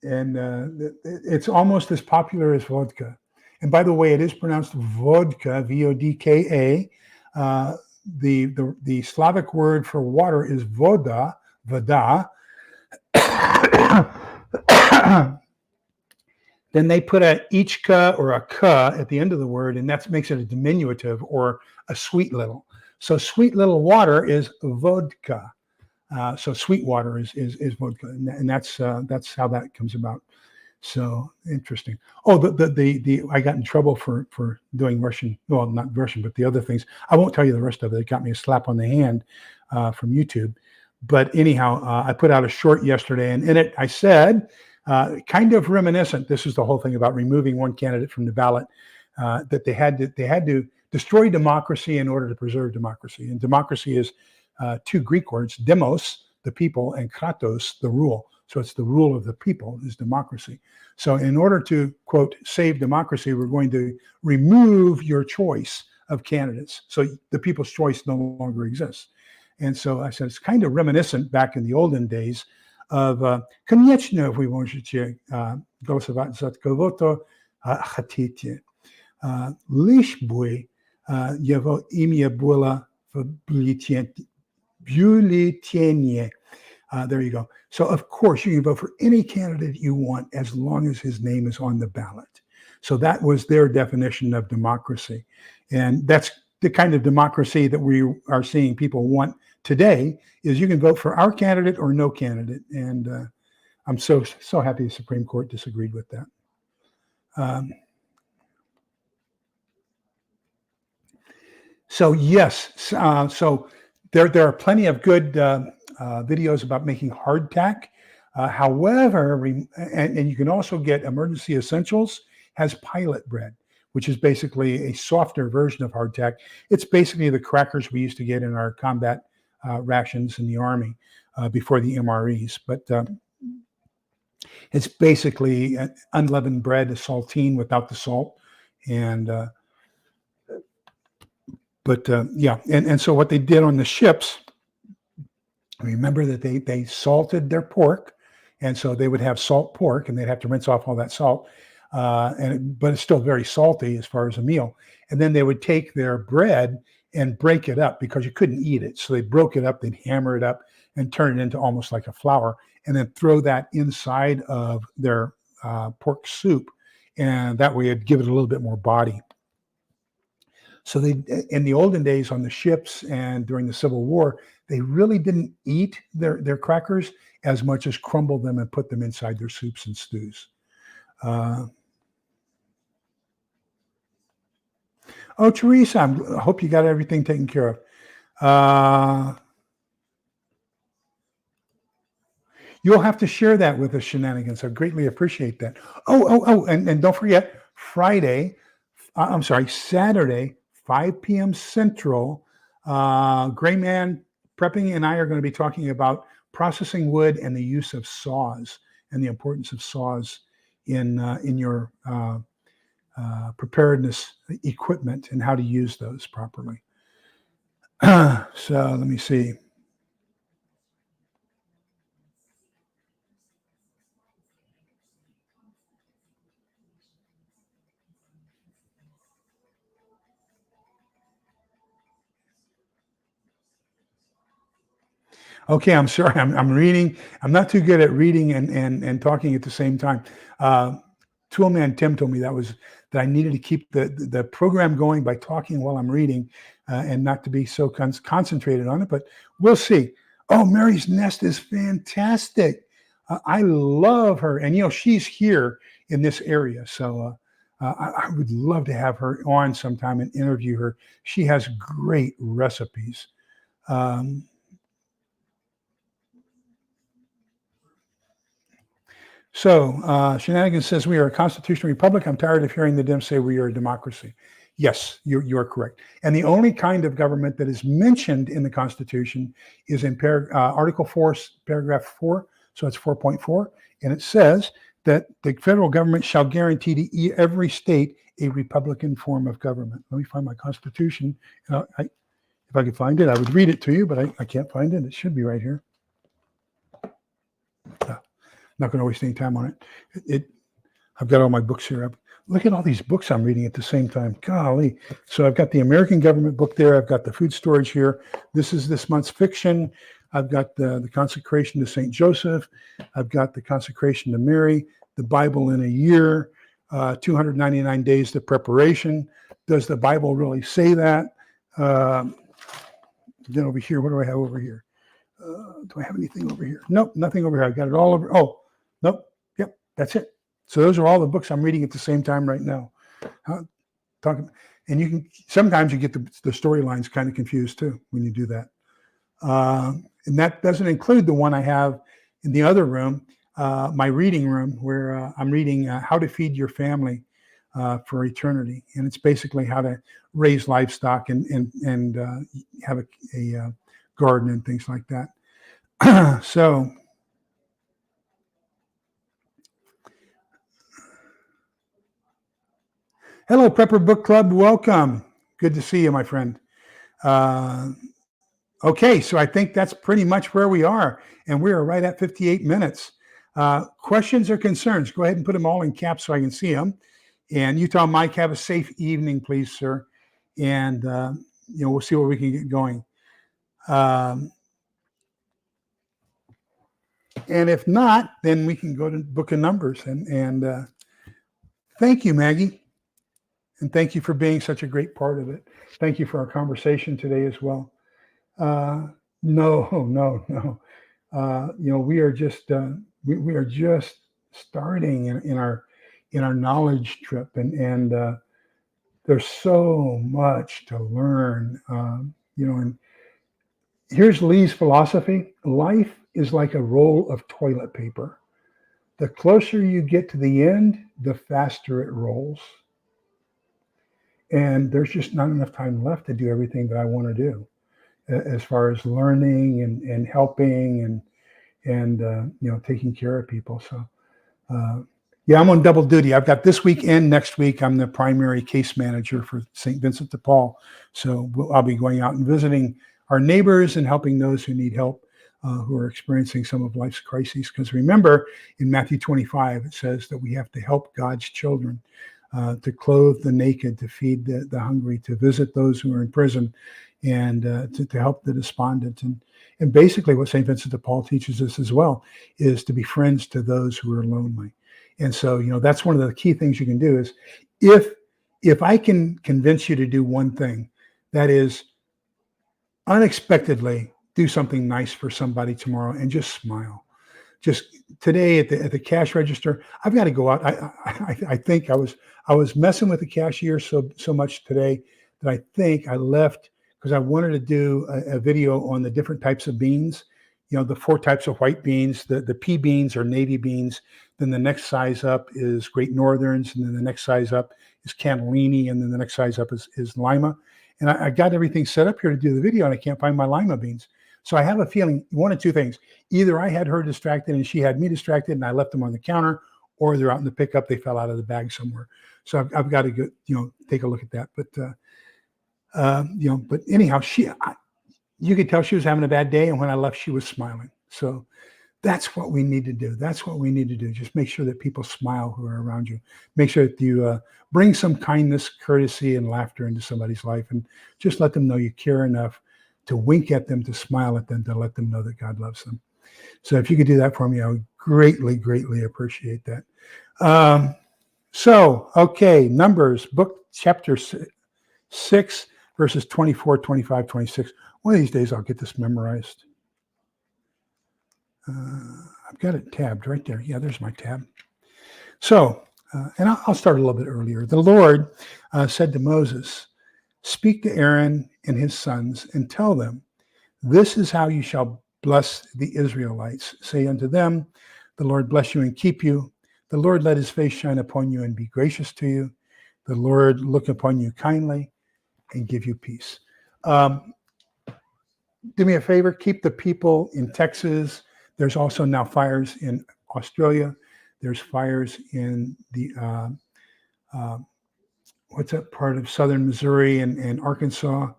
And it's almost as popular as vodka. And by the way, it is pronounced vodka, V-O-D-K-A. The Slavic word for water is voda. Then they put a ichka or a ka at the end of the word, and that makes it a diminutive or a sweet little. So sweet little water is vodka. So sweet water is vodka, and that's how that comes about. So interesting. Oh, I got in trouble for doing Russian. Well, not Russian, but the other things. I won't tell you the rest of it. It got me a slap on the hand from YouTube. But anyhow, I put out a short yesterday, and in it I said, kind of reminiscent. This is the whole thing about removing one candidate from the ballot. That they had to destroy democracy in order to preserve democracy. And democracy is 2 Greek words: demos, the people, and kratos, the rule. So it's the rule of the people is democracy. So in order to, quote, save democracy, we're going to remove your choice of candidates. So the people's choice no longer exists. And so I said, it's kind of reminiscent back in the olden days of конечно, вы можете голосовать за кого-то хотите. Лишь бы его имя было в бюллетене. There you go. So, of course, you can vote for any candidate you want as long as his name is on the ballot. So that was their definition of democracy. And that's the kind of democracy that we are seeing people want today, is you can vote for our candidate or no candidate. And I'm so happy the Supreme Court disagreed with that. So yes, so there are plenty of good videos about making hardtack. However, and you can also get Emergency Essentials has pilot bread, which is basically a softer version of hardtack. It's basically the crackers we used to get in our combat rations in the Army before the MREs. But it's basically unleavened bread, a saltine without the salt. And yeah, and so what they did on the ships, remember that they salted their pork, and so they would have salt pork, and they'd have to rinse off all that salt, but it's still very salty as far as a meal. And then they would take their bread and break it up because you couldn't eat it. So they broke it up, they'd hammer it up and turn it into almost like a flour, and then throw that inside of their pork soup, and that way it'd give it a little bit more body. So they, in the olden days on the ships and during the Civil War, they really didn't eat their crackers as much as crumble them and put them inside their soups and stews. Oh, Teresa, I hope you got everything taken care of. You'll have to share that with us, Shenanigans. I greatly appreciate that. And don't forget, Saturday, 5 p.m. Central, Gray Man Prepping and I are going to be talking about processing wood and the use of saws and the importance of saws in your preparedness equipment and how to use those properly. So let me see. Okay, I'm sorry. I'm reading. I'm not too good at reading and talking at the same time. Toolman Tim told me that I needed to keep the program going by talking while I'm reading and not to be so concentrated on it, but we'll see. Oh, Mary's Nest is fantastic. I love her. And, she's here in this area. So I would love to have her on sometime and interview her. She has great recipes. So Shenanigans says, we are a constitutional republic. I'm tired of hearing the Dems say we are a democracy. Yes, you are correct. And the only kind of government that is mentioned in the Constitution is in Article 4, paragraph 4. So it's 4.4. And it says that the federal government shall guarantee to every state a Republican form of government. Let me find my Constitution. If I could find it, I would read it to you, but I can't find it. It should be right here. Not going to waste any time on it. I've got all my books here. Look at all these books I'm reading at the same time. Golly. So I've got the American government book there. I've got the food storage here. This is this month's fiction. I've got the consecration to St. Joseph. I've got the consecration to Mary, the Bible in a year, 299 days to preparation. Does the Bible really say that? Then over here, what do I have over here? Do I have anything over here? Nope, nothing over here. I've got it all over. Oh, nope. Yep, that's it. So those are all the books I'm reading at the same time right now. And sometimes you get the storylines kind of confused too when you do that. And that doesn't include the one I have in the other room, my reading room, where I'm reading How to Feed Your Family for Eternity. And it's basically how to raise livestock and have a garden and things like that. So hello, Prepper Book Club. Welcome. Good to see you, my friend. Okay, so I think that's pretty much where we are. And we are right at 58 minutes. Questions or concerns? Go ahead and put them all in caps so I can see them. And Utah Mike, have a safe evening, please, sir. And, we'll see where we can get going. And if not, then we can go to Book of Numbers. And thank you, Maggie. And thank you for being such a great part of it. Thank you for our conversation today as well. No. We are just we are just starting in our knowledge trip, and there's so much to learn. And here's Lee's philosophy: life is like a roll of toilet paper. The closer you get to the end, the faster it rolls. And there's just not enough time left to do everything that I want to do as far as learning and helping and taking care of people. So yeah, I'm on double duty. I've got this week and next week. I'm the primary case manager for St. Vincent de Paul. So I'll be going out and visiting our neighbors and helping those who need help, who are experiencing some of life's crises. Because remember, in Matthew 25, it says that we have to help God's children, to clothe the naked, to feed the hungry, to visit those who are in prison, and to help the despondent. And basically what St. Vincent de Paul teaches us as well is to be friends to those who are lonely. And so, that's one of the key things you can do is if I can convince you to do one thing, that is unexpectedly do something nice for somebody tomorrow and just smile. Just today at the cash register, I've got to go out. I think I was messing with the cashier so much today that I think I left because I wanted to do a video on the different types of beans. The 4 types of white beans. The pea beans are navy beans. Then the next size up is Great Northerns, and then the next size up is cannellini, and then the next size up is lima. And I got everything set up here to do the video, and I can't find my lima beans. So I have a feeling one of two things: either I had her distracted and she had me distracted, and I left them on the counter, or they're out in the pickup. They fell out of the bag somewhere. So I've got to go, take a look at that. But anyhow, you could tell she was having a bad day, and when I left, she was smiling. So that's what we need to do. That's what we need to do. Just make sure that people smile who are around you. Make sure that you bring some kindness, courtesy, and laughter into somebody's life, and just let them know you care enough to wink at them, to smile at them, to let them know that God loves them. So if you could do that for me, I would greatly, greatly appreciate that. Okay, Numbers, book chapter 6, verses 24, 25, 26. One of these days I'll get this memorized. I've got it tabbed right there. Yeah, there's my tab. So, and I'll start a little bit earlier. The Lord said to Moses, "Speak to Aaron and his sons and tell them, this is how you shall bless the Israelites. Say unto them, the Lord bless you and keep you. The Lord let his face shine upon you and be gracious to you. The Lord look upon you kindly and give you peace." Do me a favor, keep the people in Texas. There's also now fires in Australia. There's fires in the, what's that part of southern Missouri and Arkansas?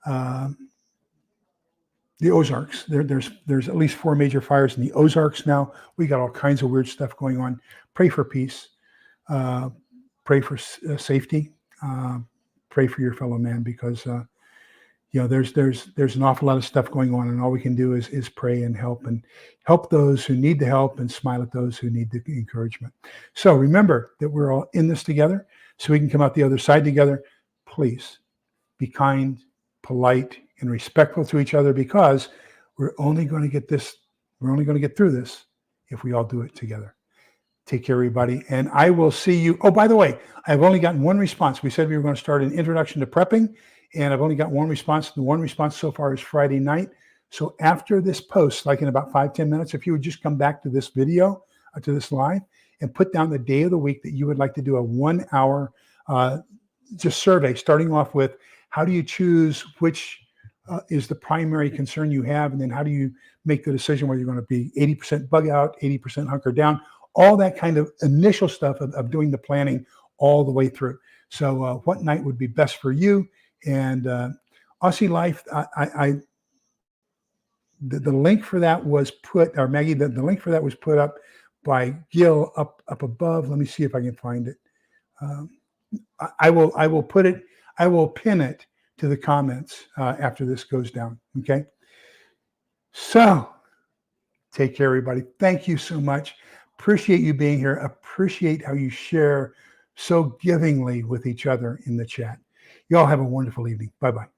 The Ozarks. There's at least 4 major fires in the Ozarks now. We got all kinds of weird stuff going on. Pray for peace. Pray for safety. Pray for your fellow man, because there's an awful lot of stuff going on, and all we can do is pray and help those who need the help and smile at those who need the encouragement. So remember that we're all in this together, so we can come out the other side together. Please be kind, polite, and respectful to each other, because we're only going to get through this if we all do it together. Take care, everybody, and I will see you. Oh, by the way, I've only gotten one response. We said we were going to start an introduction to prepping, and I've only got one response. The one response so far is Friday night. So after this post, like in about 5-10 minutes, if you would just come back to this video, to this live, and put down the day of the week that you would like to do a 1-hour just survey, starting off with how do you choose which is the primary concern you have, and then how do you make the decision whether you're going to be 80% bug out, 80% hunker down, all that kind of initial stuff of doing the planning all the way through. So what night would be best for you? And Aussie Life, the link for that was put, or Maggie, the link for that was put up by Gil up above. Let me see if I can find it. I will pin it to the comments after this goes down. Okay. So take care, everybody. Thank you so much. Appreciate you being here. Appreciate how you share so givingly with each other in the chat. You all have a wonderful evening. Bye-bye.